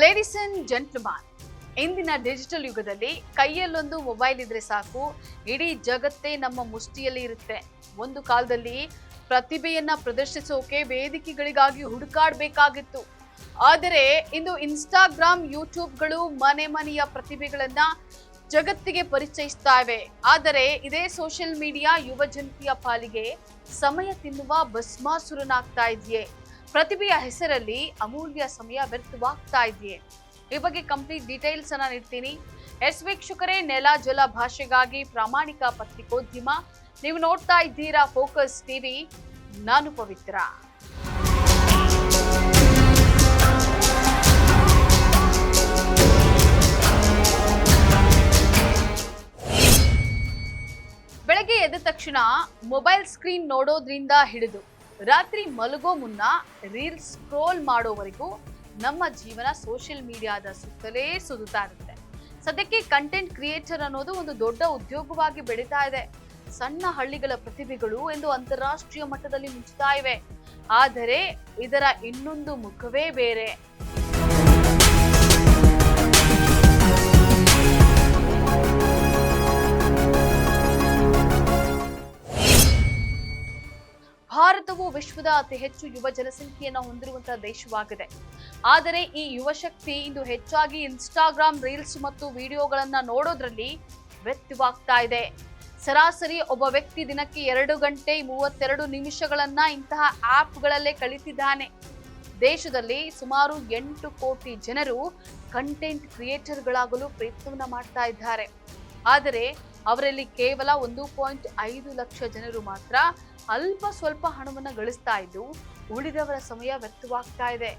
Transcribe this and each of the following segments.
Ladies and gentleman, ಇಂದಿನ digital ಯುಗದಲ್ಲಿ ಕೈಯಲ್ಲೊಂದು mobile ಇದ್ರೆ ಸಾಕು, ಇಡೀ ಜಗತ್ತೇ ನಮ್ಮ ಮುಷ್ಟಿಯಲ್ಲಿ ಇರುತ್ತೆ. ಒಂದು ಕಾಲದಲ್ಲಿ ಪ್ರತಿಭೆಯನ್ನ ಪ್ರದರ್ಶಿಸೋಕೆ ವೇದಿಕೆಗಳಿಗಾಗಿ ಹುಡುಕಾಡಬೇಕಾಗಿತ್ತು. ಆದರೆ ಇಂದು ಇನ್ಸ್ಟಾಗ್ರಾಮ್, ಯೂಟ್ಯೂಬ್ಗಳು ಮನೆ ಮನೆಯ ಪ್ರತಿಭೆಗಳನ್ನ ಜಗತ್ತಿಗೆ ಪರಿಚಯಿಸ್ತಾ ಇವೆ. ಆದರೆ ಇದೇ ಸೋಷಿಯಲ್ ಮೀಡಿಯಾ ಯುವ ಜನತೆಯ ಪಾಲಿಗೆ ಸಮಯ ತಿನ್ನುವ ಭಸ್ಮಾಸುರನಾಗ್ತಾ ಇದೆಯೇ? ಪ್ರತಿಭೆಯ ಹೆಸರಲ್ಲಿ ಅಮೂಲ್ಯ ಸಮಯ ವ್ಯರ್ಥವಾಗ್ತಾ ಇದೆಯೇ? ಈ ಬಗ್ಗೆ ಕಂಪ್ಲೀಟ್ ಡೀಟೇಲ್ಸ್ ಅನ್ನ ನೀಡ್ತೀನಿ. ವೀಕ್ಷಕರೇ, ನೆಲ ಜಲ ಭಾಷೆಗಾಗಿ ಪ್ರಾಮಾಣಿಕ ಪತ್ರಿಕೋದ್ಯಮ. ನೀವು ನೋಡ್ತಾ ಇದ್ದೀರಾ ಫೋಕಸ್ ಟಿವಿ. ನಾನು ಪವಿತ್ರ. ಬೆಳಗ್ಗೆ ಎದ್ದ ತಕ್ಷಣ ಮೊಬೈಲ್ ಸ್ಕ್ರೀನ್ ನೋಡೋದ್ರಿಂದ ಹಿಡಿದು ರಾತ್ರಿ ಮಲಗೋ ಮುನ್ನ ರೀಲ್ಸ್ ಸ್ಕ್ರೋಲ್ ಮಾಡೋವರೆಗೂ ನಮ್ಮ ಜೀವನ ಸೋಷಿಯಲ್ ಮೀಡಿಯಾದ ಸುತ್ತಲೇ ಸುದುತ್ತಾ ಇರುತ್ತೆ. ಸದ್ಯಕ್ಕೆ ಕಂಟೆಂಟ್ ಕ್ರಿಯೇಟರ್ ಅನ್ನೋದು ಒಂದು ದೊಡ್ಡ ಉದ್ಯೋಗವಾಗಿ ಬೆಳೀತಾ ಇದೆ. ಸಣ್ಣ ಹಳ್ಳಿಗಳ ಪ್ರತಿಭೆಗಳು ಎಂದು ಅಂತಾರಾಷ್ಟ್ರೀಯ ಮಟ್ಟದಲ್ಲಿ ಮಿಂಚುತ್ತಾ ಇವೆ. ಆದರೆ ಇದರ ಇನ್ನೊಂದು ಮುಖವೇ ಬೇರೆ. ಭಾರತವು ವಿಶ್ವದ ಅತಿ ಹೆಚ್ಚು ಯುವ ಜನಸಂಖ್ಯೆಯನ್ನು ಹೊಂದಿರುವಂತಹ ದೇಶವಾಗಿದೆ. ಆದರೆ ಈ ಯುವ ಶಕ್ತಿ ಇಂದು ಹೆಚ್ಚಾಗಿ ಇನ್ಸ್ಟಾಗ್ರಾಮ್ ರೀಲ್ಸ್ ಮತ್ತು ವಿಡಿಯೋಗಳನ್ನ ನೋಡೋದ್ರಲ್ಲಿ ವ್ಯರ್ಥವಾಗ್ತಾ ಇದೆ. ಸರಾಸರಿ ಒಬ್ಬ ವ್ಯಕ್ತಿ ದಿನಕ್ಕೆ 2 ಗಂಟೆ 32 ನಿಮಿಷಗಳನ್ನ ಇಂತಹ ಆಪ್ಗಳಲ್ಲೇ ಕಳೀತಿದ್ದಾನೆ. ದೇಶದಲ್ಲಿ ಸುಮಾರು 8 ಕೋಟಿ ಜನರು ಕಂಟೆಂಟ್ ಕ್ರಿಯೇಟರ್ಗಳಾಗಲು ಪ್ರಯತ್ನವನ್ನ ಮಾಡ್ತಾ ಇದ್ದಾರೆ. ಆದರೆ ಅವರಲ್ಲಿ ಕೇವಲ 1.5 ಲಕ್ಷ ಜನರು ಮಾತ್ರ ಅಲ್ಪ ಸ್ವಲ್ಪ ಹಣವನ್ನ ಗಳಿಸ್ತಾ ಇದ್ದು, ಉಳಿದವರ ಸಮಯ ವ್ಯರ್ಥವಾಗ್ತಾ ಇದೆ.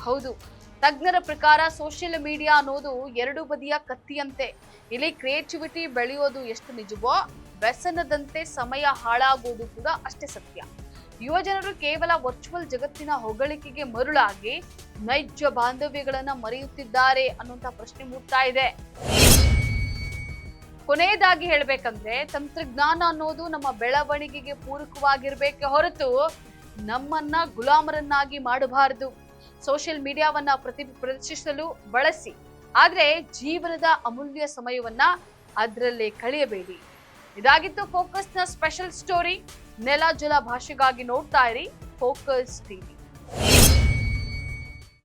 ಹೌದು, ತಜ್ಞರ ಪ್ರಕಾರ ಸೋಷಿಯಲ್ ಮೀಡಿಯಾ ಅನ್ನೋದು 2 ಬದಿಯ ಕತ್ತಿಯಂತೆ. ಇಲ್ಲಿ ಕ್ರಿಯೇಟಿವಿಟಿ ಬೆಳೆಯೋದು ಎಷ್ಟು ನಿಜವೋ, ವ್ಯಸನದಂತೆ ಸಮಯ ಹಾಳಾಗುವುದು ಕೂಡ ಅಷ್ಟೇ ಸತ್ಯ. ಯುವ ಜನರು ಕೇವಲ ವರ್ಚುವಲ್ ಜಗತ್ತಿನ ಹೊಗಳಿಕೆಗೆ ಮರುಳಾಗಿ ನೈಜ ಬಾಂಧವ್ಯಗಳನ್ನ ಮರೆಯುತ್ತಿದ್ದಾರೆ ಅನ್ನುವಂತ ಪ್ರಶ್ನೆ ಮೂಡ್ತಾ ಇದೆ. ಕೊನೆಯದಾಗಿ ಹೇಳ್ಬೇಕಂದ್ರೆ, ತಂತ್ರಜ್ಞಾನ ಅನ್ನೋದು ನಮ್ಮ ಬೆಳವಣಿಗೆಗೆ ಪೂರಕವಾಗಿರ್ಬೇಕೆ ಹೊರತು ನಮ್ಮನ್ನ ಗುಲಾಮರನ್ನಾಗಿ ಮಾಡಬಾರದು. ಸೋಷಿಯಲ್ ಮೀಡಿಯಾವನ್ನ ಪ್ರದರ್ಶಿಸಲು ಬಳಸಿ, ಆದ್ರೆ ಜೀವನದ ಅಮೂಲ್ಯ ಸಮಯವನ್ನ ಅದರಲ್ಲೇ ಕಳೆಯಬೇಡಿ. ಇದಾಗಿತ್ತು ಫೋಕಸ್ನ ಸ್ಪೆಷಲ್ ಸ್ಟೋರಿ. ನೆಲ ಜಲ ಭಾಷೆಗಾಗಿ ನೋಡ್ತಾ ಇರಿ ಫೋಕಸ್ ಟಿವಿ.